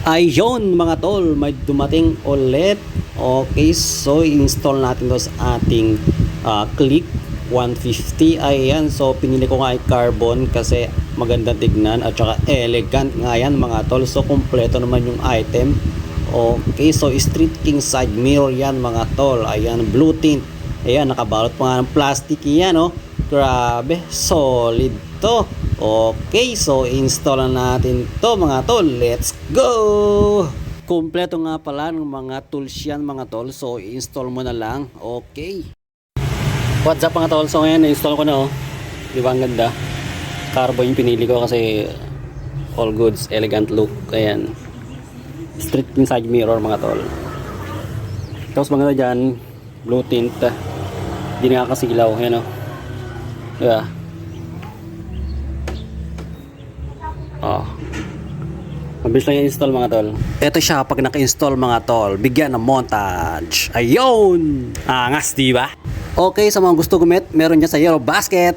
Ayun mga tol, may dumating ulit. Okay, so install natin to sa ating Click 150. Ayan, so pinili ko nga ay carbon kasi maganda tignan at saka elegant nga yan mga tol. So kompleto naman yung item. Okay, so Street King side mirror yan mga tol. Ayan, blue tint. Ayan, nakabalot pa nga ng plastic yan, oh. Grabe, solid to. Okay, so install na natin to mga tol. Let's go! Kompleto nga pala ng mga tools yan mga tol. So install mo na lang. Okay. What's up mga tol? So ngayon, install ko na, oh. Di ba ang ganda? Carbon yung pinili ko kasi all goods, elegant look. Ayan. Street King side mirror mga tol. Tapos maganda dyan, blue tint. Hindi nakakasilaw. Ayan, oh. Diba? Oh. Mabilis lang i-install mga tol. Ito siya pag naka-install mga tol. Bigyan ng montage. Ayun! Angas, diba? Okay, sa mga gusto gumit, meron dyan sa Yellow Basket.